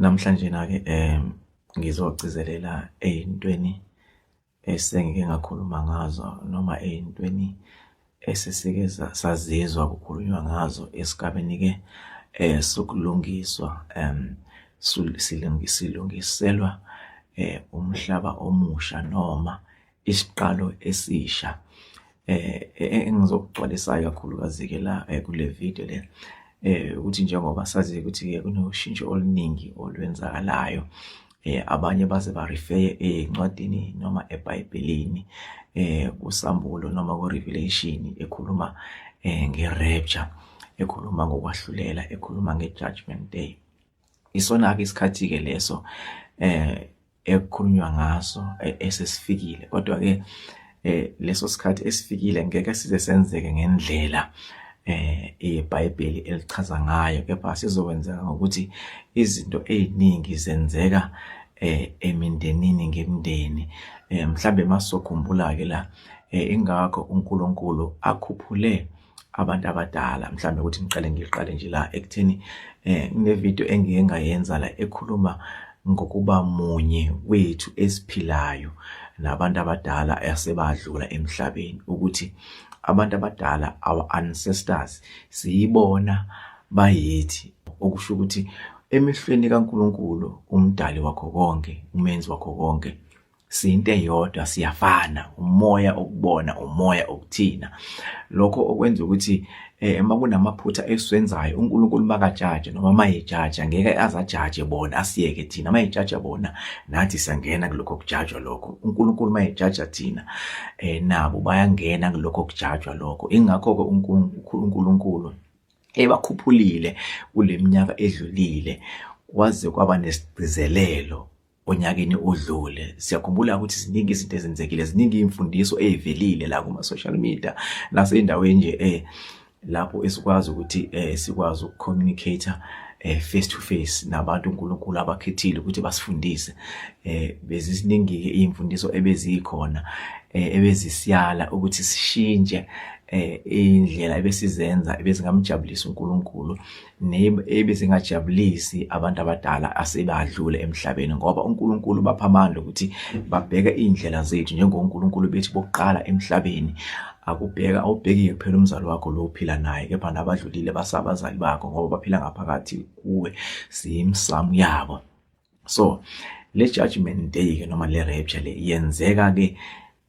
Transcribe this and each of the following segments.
Namhlanje na-ke ngizogcizelela ey'ntweni esengike ngakhuluma ngazo noma ey'ntweni esesike sazizwa kukhulunywa ngazo esigabeni-ke sokulungiswa silungiselwa umhlaba omusha noma isiqalo esisha. Engizokugcwalisayo kakhulukazi-ke la kule video le ukuthi njengoba sazi ukuthi-ke kunoshintsho oluningi olwenzakalayo, abanye baze barifeye ey'ncwadini noma eBhayibhelini, kusambulo noma ku-Revelation ekhuluma nge-rapture, ekhuluma ngokwahlulela, ekhuluma nge-Judgment Day. Isona-ke isikhathi-ke leso ekukhulunywa ngaso esesifikile, kodwa-ke leso sikhathi esifikile ngeke size senzeke ngendlela iBhayibheli elichaza ngayo, kepha sizokwenzeka ngokuthi izinto ey'ningi zenzeka emindenini ngemindeni. Mhlambe masokhumbula-ke la ingakho uNkulunkulu akhuphule abantu abadala, mhlambe ukuthi ngiqale nje la ekutheni kunevideo engike ngayenza la ekhuluma ngokuba munye wethu esiphilayo nabantu abadala asebadlula emhlabeni, ukuthi abantu abadala, our ancestors, siyibona bayithi, okusho ukuthi emehlweni kaNkulunkulu, umdali wakho konke, umenzi wakho konke, siyinto eyodwa, siyafana, umoya okubona, umoya okuthina. Lokho okwenza ukuthi uma kunamaphutha esiwenzayo, uNkulunkulu makajaja noma mayejaja ngeke azajaje bona asiyeke thina. Mayejaja bona nathi siyangena kulokho kujajwa lokho. uNkulunkulu mayejaja thina nabo bayangena kulokho kujajwa lokho. Ingakho-ke uNkulunkulu ebakhuphulile kule minyaka edlulile kwaze kwaba nesigcizelelo onyakeni odlule. Siyakhumbula ukuthi ziningi izinto ezenzekile, ziningi imfundiso ezivelile la kuma-social media nasey'ndaweni nje lapho esikwazi ukuthi sikwazi ukucommunicate face to face nabantu uNkulunkulu abakhethile ukuthi basifundise. Beziningi-ke iy'mfundiso ebezikhona ebezisiyala ukuthi sishintshe indlela ebesizenza ebezingamjabulisi uNkulunkulu ebezingajabulisi abantu abadala asebadlule emhlabeni, ngoba uNkulunkulu bapha amandla ukuthi babheke iy'ndlela zethu njengoNkulunkulu bethu bokuqala emhlabeni. Awubheki kuphela umzali wakho lo uphila naye, kepha nabadlulile basabazali bakho ngoba baphila ngaphakathi kuwe, siyimsamu yabo. So le Judgment Day-ke noma le rapture le yenzeka-ke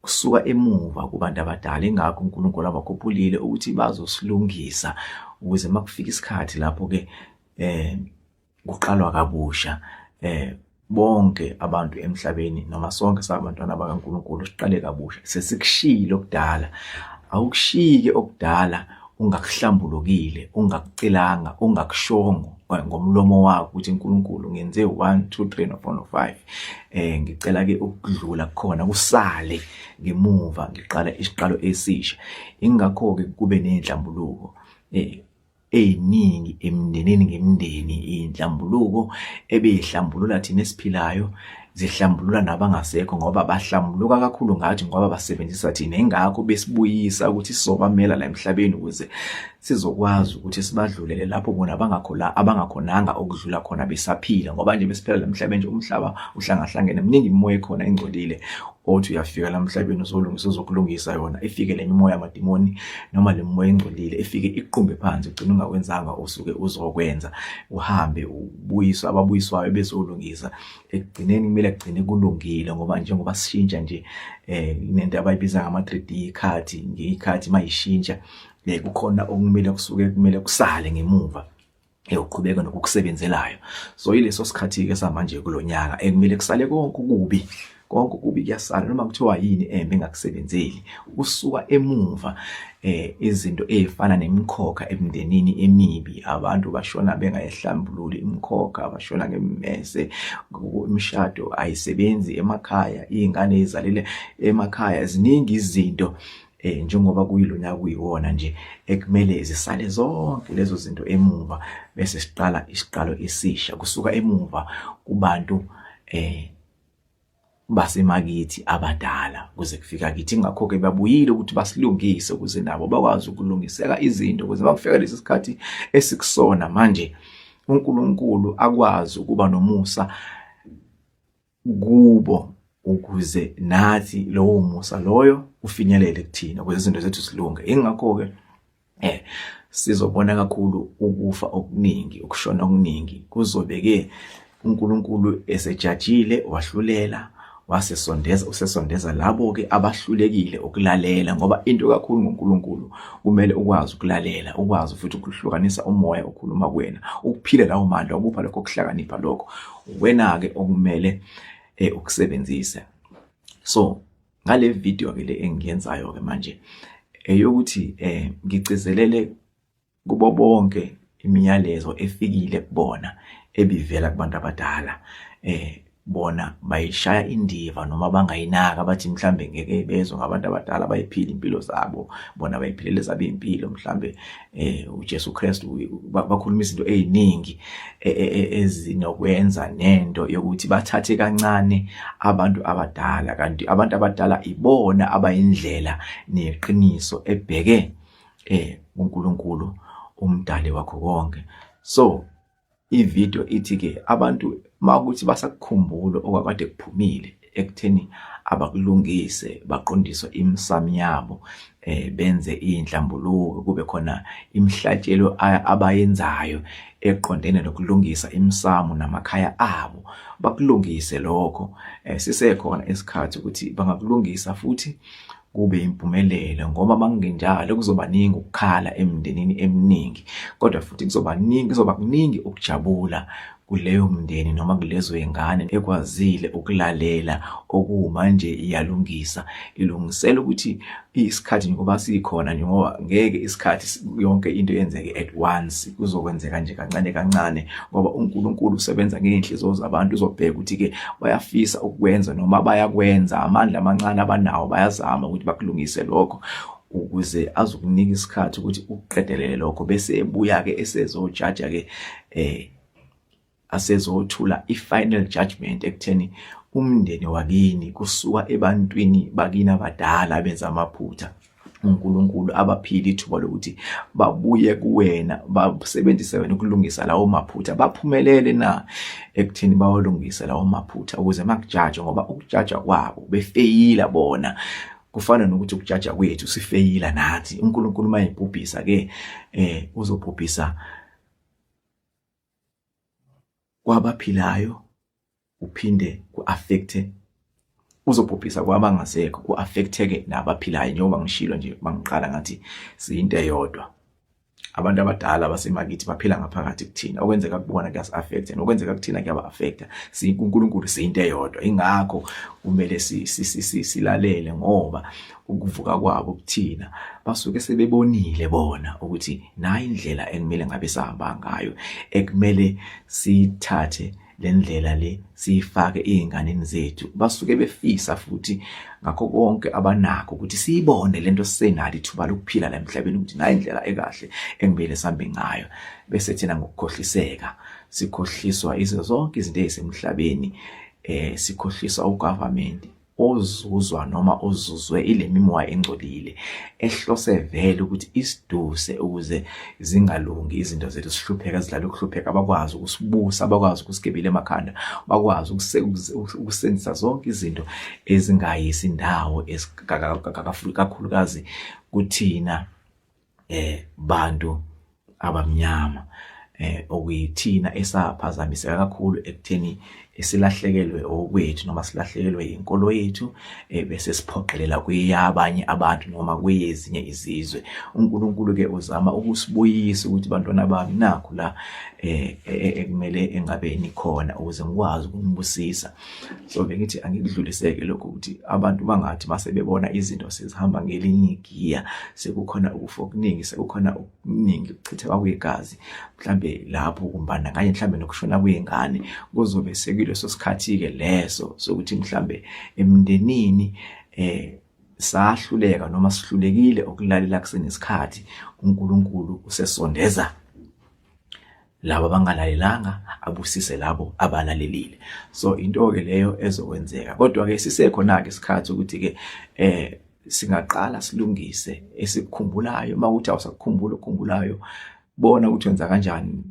kusuka emuva kubantu abadala. Ingakho uNkulunkulu abakhuphulile ukuthi bazosilungisa ukuze makufika isikhathi lapho-ke kuqalwa kabusha bonke abantu emhlabeni noma sonke sabantwana bakaNkulunkulu siqale kabusha. Sesikushiyile okudala, awukushiyike okudala ungakuhlambulukile, ungakucelanga, ungakushongo ngomlomo wakho ukuthi uNkulunkulu ngenze 1 2 3 no 4 no 5. Ngicela-ke ukudlula khona kusale ngemuva ngiqala isiqalo esisha. Ingakho-ke kube ney'nhlambuluko ey'ningi emindenini ngemindeni, iy'nhlambuluko ebey'hlambulula thina esiphilayo, zihlambulula nabangasekho ngoba bahlambuluka kakhulu ngathi ngoba basebenzisa thina. Ingakho besibuyisa ukuthi sizobamela la emhlabeni ukuze sizokwazi ukuthi sibadlulele lapho bona abangakhonanga ukudlula khona besaphila, ngoba nje besiphila la emhlabeni nje umhlaba uhlangahlangene, mningi imimoya ekhona engcolile othi uyafika la emhlabeni uzokulungisa yona, ifike le mimoya yamadimoni noma le mimoya engcolile ifike iqumbe phansi, ugcina ungakwenzanga osuke uzokwenza, uhambe ubuyiswa ababuyiswayo bezolungisa. Ekugcineni kumele kugcine kulungile ngoba njengoba sishintsha nje nento abayibiza ngama-3D ikhathi ngeyikhathi mayishintsha, kukhona okumele kumele kusale ngemuva uqhubeka nokukusebenzelayo. So yileso sikhathi-ke samanje kulonyaka ekumele kusale konke ukubi kuyasala, noma kuthiwa yini embi engakusebenzeli. Usuka emuva izinto ezifana nemikhokha emindenini emibi, abantu bashona bengayihlambululi imikhokha, bashona ngemmese, imishado ayisebenzi emakhaya, iy'ngane ezalile emakhaya. Ziningi izinto njengoba kuyilona kuyiwona nje ekumele zisale zonke lezo zinto emuva bese siqala isiqalo esisha kusuka emuva kubantu basemakithi abadala kuze kufika kithi. Ingakho-ke babuyile ukuthi basilungise ukuze nabo bakwazi ukulungiseka izinto ukuze bakufika lesi sikhathi esikusona manje uNkulunkulu akwazi ukuba nomusa kubo ukuze nathi lowo musa loyo ufinyelele kuthina ukuze izinto zethu zilunge. Ingakho ke sizobona kakhulu ukufa okuningi, ukushona okuningi kuzobeke uNkulunkulu esejajile wahlulela usesondeza labo ke abahlulekile ukulalela, ngoba into kakhulu ngoNkulunkulu kumele ukwazi ukulalela, ukwazi futhi ukuhlukanisa umoya okhuluma kuwena, ukuphila lawo mandla ukupha lokho kuhlakanipha lokho wena ke okumele ukusebenzisa. So ngale video ke le engiyenzayo ke manje eyokuthi ngigcizelele kubo bonke imiyalezo efikile kubona ebivela kubantu abadala, bona bayishaya indiva noma bangayinaka bathi mhlambe ngeke bezwe ngabantu abadala bayiphila impilo zabo, bona bayiphilele zabo impilo, mhlambe uJesu Kristu bakhuluma izinto eziningi ezinokwenza nento yokuthi bathathe kancane abantu abadala, kanti abantu abadala ibona abayindlela neqiniso ebheke uNkulunkulu umdali wakho konke. So ivideo ithi ke abantu makuthi basakukhumbula okwakade kuphumile ekutheni abakulungise baqondiswe imsamo yabo, benze inhlambuluko, kube khona imihlatshelo abayenzayo eqondene nokulungisa imsamo namakhaya abo, bakulungise lokho. Sisekhona isikhathi ukuthi bangakulungisa futhi kube impumelelo, ngoba mangenjalo kuzoba ningi ukukhala emndenini eminingi, kodwa futhi kuzoba kuningi ukujabula kuleyo mndeni noma kulezo izingane ekwazile ukulalela okumanje iyalungisa, ilungisela ukuthi isikhathi ngoba sikhona, ngoba ngeke isikhathi yonke into yenzeke at once, kuzokwenzeka nje kancane kancane, ngoba uNkulunkulu usebenza ngeenhliziyo zabantu. Uzobheka ukuthi ke bayafisa ukwenza noma bayakwenza, amandla amancane abanawo bayazama ukuthi bakulungise lokho ukuze azokunika isikhathi ukuthi uqedelele lokho, bese ebuya ke esezojaja ke asezothula i-final judgment ekutheni umndeni wakini kusuka ebantwini bakini abadala benza amaphutha, uNkulunkulu abaphila ithuba lokuthi babuye kuwena, basebenzise wena ukulungisa lawo maphutha, baphumelele na ekutheni bawalungise lawo maphutha ukuze makujaja, ngoba ukujaja kwabo befeyila bona kufana nokuthi ukujaja kwethu sifeyila nathi. uNkulunkulu mayibhubhisa ke uzobhubhisa kwabaphilayo uphinde ku-affecte, uzobhubhisa kwabangasekho ku-affecteke nabaphilayo, njengoba ngishilo nje bangiqala ngathi siyinto eyodwa. Abantu abadala basemakithi baphila ngaphakathi kuthina, okwenzeka kubona kuyasi-affecta nokwenzeka kuthina kuyaba-affecta. uNkulunkulu siyinto eyodwa, ingakho kumele silalele, ngoba ukuvuka kwabo kuthina basuke sebebonile bona ukuthi nayi indlela ekumele ngabe sihamba ngayo, ekumele sithathe le ndlela le siyifake ey'nganeni zethu. Basuke befisa futhi ngakho konke abanakho ukuthi siyibone lento sisenalo ithuba lokuphila la emhlabeni ukuthi nayi indlela ekahle ekumele sihambe ngayo, bese thina ngokukhohliseka sikhohliswa izo zonke izinto ezisemhlabeni, sikhohliswa ugovernment ozuzwa noma ozuzwe ile mimoya engcolile ehlose vele ukuthi isiduse ukuze zingalungi izinto zethu, sihlupheka zidlala ukuhlupheka, bakwazi ukusibusa, bakwazi ukusigibela emakhanda, bakwazi ukusenzisa zonke izinto ezingayisi indawo kakhulukazi kuthina bantu abamnyama, okuyithina esaphazamiseka kakhulu ekutheni silahlekelwe okwethu noma silahlekelwe inkolo yethu, bese siphoqelela kweyabanye abantu noma kweyezinye izizwe. uNkulunkulu ke uzama ukusibuyisa ukuthi bantwana bami nakho la ekumele engabe nikhona ukuze ngikwazi ukunibusisa. So bengithi angikudluliseke lokho ukuthi abantu bangathi mase bebona izinto sezihamba ngelinye igiya, sekukhona ukufa okuningi, sekukhona okuningi ukuchitheka kwegazi, mhlambe lapho kumbandakanya mhlambe nokushona kwezingane, kuzobe sekuleso sikhathi-ke leso sokuthi mhlambe emndenini sahluleka noma sihlulekile ukulalela kusenesikhathi, uNkulunkulu usesondeza labo abangalalelanga abusise labo abalalelile. So into ke leyo ezokwenzeka, kodwa ke sisekhona ke isikhathi ukuthi ke singaqala silungise esikukhumbulayo. Mawuthi awusakukhumbula okukhumulayo, bona ukuthi wenza kanjani,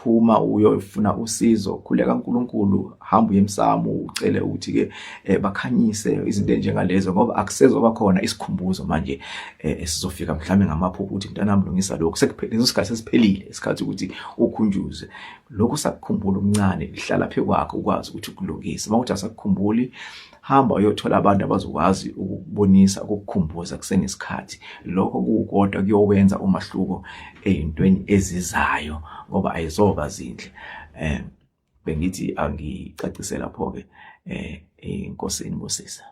phuma uyofuna usizo, khuleka uNkulunkulu, hamba uye emsamo ucele ukuthi ke bakhanyise izinto enjengalezo, ngoba akusezoba khona isikhumbuzo manje esizofika mhlawumbe ngamaphupho ukuthi mntanami lungisa lokho. Sekuphelile isikhathi, sesiphelile isikhathi ukuthi ukhunjuzwe. Lokhu sakukhumbula umncane lihlala phe kwakho ukwazi ukuthi ukulungise. Mawuthi asakukhumbuli, hamba uyothola abantu abazokwazi ukukubonisa, ukukukhumbuza kusenesikhathi. Lokho kukodwa kuyowenza umahluko ezintweni ezizayo, ngoba ayizoba zinhle. Bengithi angicacise lapho ke enkosini bosisa.